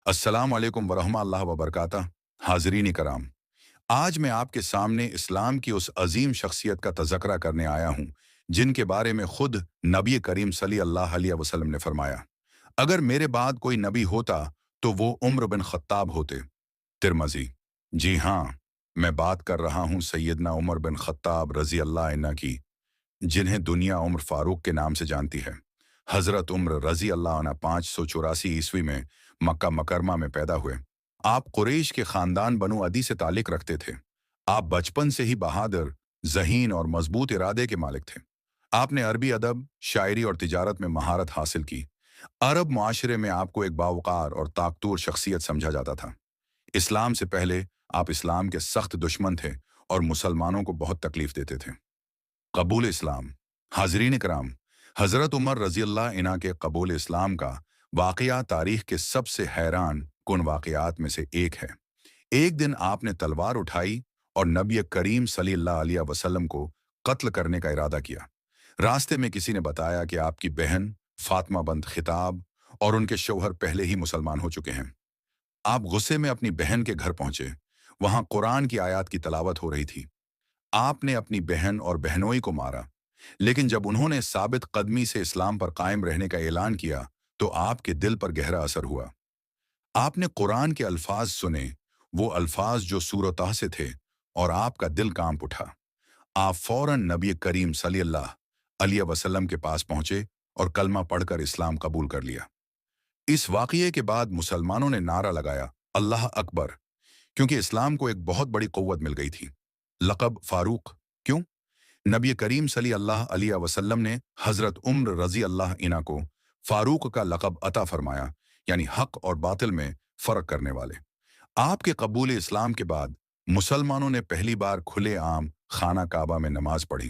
السلام علیکم ورحمۃ اللہ وبرکاتہ۔ حاضرین کرام، آج میں آپ کے سامنے اسلام کی اس عظیم شخصیت کا تذکرہ کرنے آیا ہوں جن کے بارے میں خود نبی کریم صلی اللہ علیہ وسلم نے فرمایا، اگر میرے بعد کوئی نبی ہوتا تو وہ عمر بن خطاب ہوتے۔ ترمذی۔ جی ہاں، میں بات کر رہا ہوں سیدنا عمر بن خطاب رضی اللہ عنہ کی، جنہیں دنیا عمر فاروق کے نام سے جانتی ہے۔ حضرت عمر رضی اللہ عنہ 584 میں مکہ مکرمہ میں پیدا ہوئے۔ آپ قریش کے خاندان بنو عدی سے تعلق رکھتے تھے۔ آپ بچپن سے ہی بہادر، ذہین اور مضبوط ارادے کے مالک تھے۔ آپ نے عربی ادب، شاعری اور تجارت میں مہارت حاصل کی۔ عرب معاشرے میں آپ کو ایک باوقار اور طاقتور شخصیت سمجھا جاتا تھا۔ اسلام سے پہلے آپ اسلام کے سخت دشمن تھے اور مسلمانوں کو بہت تکلیف دیتے تھے۔ قبول اسلام۔ حاضرین کرام، حضرت عمر رضی اللہ عنہ کے قبول اسلام کا واقعہ تاریخ کے سب سے حیران کن واقعات میں سے ایک ہے۔ ایک دن آپ نے تلوار اٹھائی اور نبی کریم صلی اللہ علیہ وسلم کو قتل کرنے کا ارادہ کیا۔ راستے میں کسی نے بتایا کہ آپ کی بہن فاطمہ بنت خطاب اور ان کے شوہر پہلے ہی مسلمان ہو چکے ہیں۔ آپ غصے میں اپنی بہن کے گھر پہنچے۔ وہاں قرآن کی آیات کی تلاوت ہو رہی تھی۔ آپ نے اپنی بہن اور بہنوئی کو مارا، لیکن جب انہوں نے ثابت قدمی سے اسلام پر قائم رہنے کا اعلان کیا تو آپ کے دل پر گہرا اثر ہوا۔ آپ نے قرآن کے الفاظ سنے، وہ الفاظ جو سورۃ طہ سے تھے، اور آپ کا دل کانپ اٹھا۔ آپ فوراً نبی کریم صلی اللہ علیہ وسلم کے پاس پہنچے اور کلمہ پڑھ کر اسلام قبول کر لیا۔ اس واقعے کے بعد مسلمانوں نے نعرہ لگایا، اللہ اکبر، کیونکہ اسلام کو ایک بہت بڑی قوت مل گئی تھی۔ لقب فاروق کیوں؟ نبی کریم صلی اللہ علیہ وسلم نے حضرت عمر رضی اللہ عنہ کو فاروق کا لقب عطا فرمایا، یعنی حق اور باطل میں فرق کرنے والے۔ آپ کے قبول اسلام کے بعد مسلمانوں نے پہلی بار کھلے عام خانہ کعبہ میں نماز پڑھی۔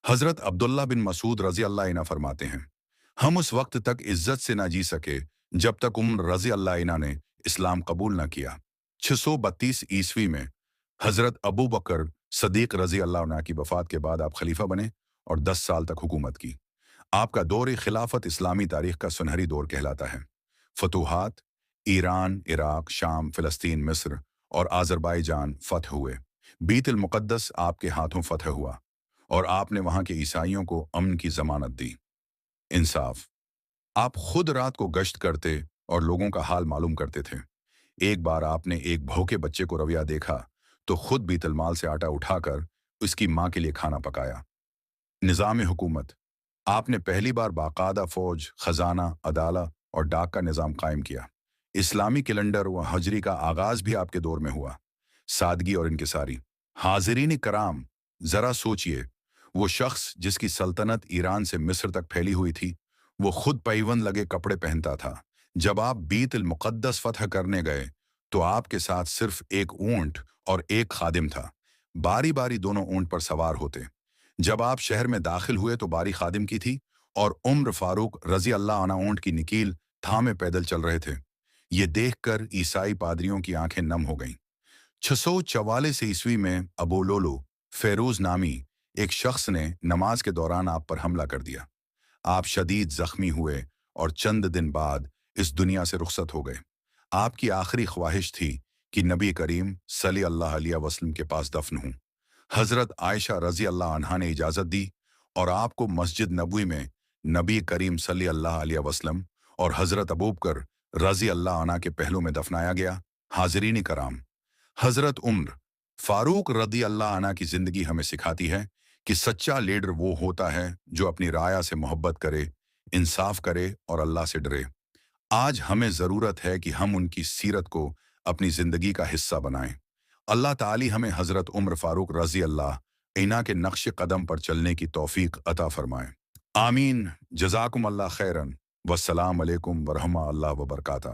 حضرت عبداللہ بن مسعود رضی اللہ عنہ فرماتے ہیں، ہم اس وقت تک عزت سے نہ جی سکے جب تک عمر رضی اللہ عنہ نے اسلام قبول نہ کیا۔ 632 میں حضرت ابو بکر صدیق رضی اللہ عنہ کی وفات کے بعد آپ خلیفہ بنے اور 10 سال تک حکومت کی۔ آپ کا دور خلافت اسلامی تاریخ کا سنہری دور کہلاتا ہے۔ فتوحات، ایران، عراق، شام، فلسطین، مصر اور آذربائیجان فتح ہوئے۔ بیت المقدس آپ کے ہاتھوں فتح ہوا اور آپ نے وہاں کے عیسائیوں کو امن کی ضمانت دی۔ انصاف۔ آپ خود رات کو گشت کرتے اور لوگوں کا حال معلوم کرتے تھے۔ ایک بار آپ نے ایک بھوکے بچے کو رویہ دیکھا تو خود بیت المال سے آٹا اٹھا کر اس کی ماں کے لیے کھانا پکایا۔ نظام حکومت۔ آپ نے پہلی بار باقاعدہ فوج، خزانہ، عدالت اور ڈاک کا نظام قائم کیا۔ اسلامی کیلنڈر و ہجری کا آغاز بھی آپ کے دور میں ہوا۔ سادگی اور انکساری۔ حاضرین کرام، ذرا سوچئے، وہ شخص جس کی سلطنت ایران سے مصر تک پھیلی ہوئی تھی، وہ خود پیوند لگے کپڑے پہنتا تھا۔ جب آپ بیت المقدس فتح کرنے گئے تو آپ کے ساتھ صرف ایک اونٹ اور ایک خادم تھا۔ باری باری دونوں اونٹ پر سوار ہوتے۔ جب آپ شہر میں داخل ہوئے تو باری خادم کی تھی اور عمر فاروق رضی اللہ عنہ اونٹ کی نکیل تھامے پیدل چل رہے تھے۔ یہ دیکھ کر عیسائی پادریوں کی آنکھیں نم ہو گئیں۔ 644 میں ابو لولو فیروز نامی ایک شخص نے نماز کے دوران آپ پر حملہ کر دیا۔ آپ شدید زخمی ہوئے اور چند دن بعد اس دنیا سے رخصت ہو گئے۔ آپ کی آخری خواہش تھی کہ نبی کریم صلی اللہ علیہ وسلم کے پاس دفن ہوں۔ حضرت عائشہ رضی اللہ عنہا نے اجازت دی اور آپ کو مسجد نبوی میں نبی کریم صلی اللہ علیہ وسلم اور حضرت ابوبکر رضی اللہ عنہ کے پہلو میں دفنایا گیا۔ حاضرین کرام، حضرت عمر فاروق رضی اللہ عنہ کی زندگی ہمیں سکھاتی ہے کہ سچا لیڈر وہ ہوتا ہے جو اپنی رعایا سے محبت کرے، انصاف کرے اور اللہ سے ڈرے۔ آج ہمیں ضرورت ہے کہ ہم ان کی سیرت کو اپنی زندگی کا حصہ بنائیں۔ اللہ تعالی ہمیں حضرت عمر فاروق رضی اللہ عنہ کے نقش قدم پر چلنے کی توفیق عطا فرمائے۔ آمین۔ جزاکم اللہ خیرن، والسلام علیکم ورحمۃ اللہ وبرکاتہ۔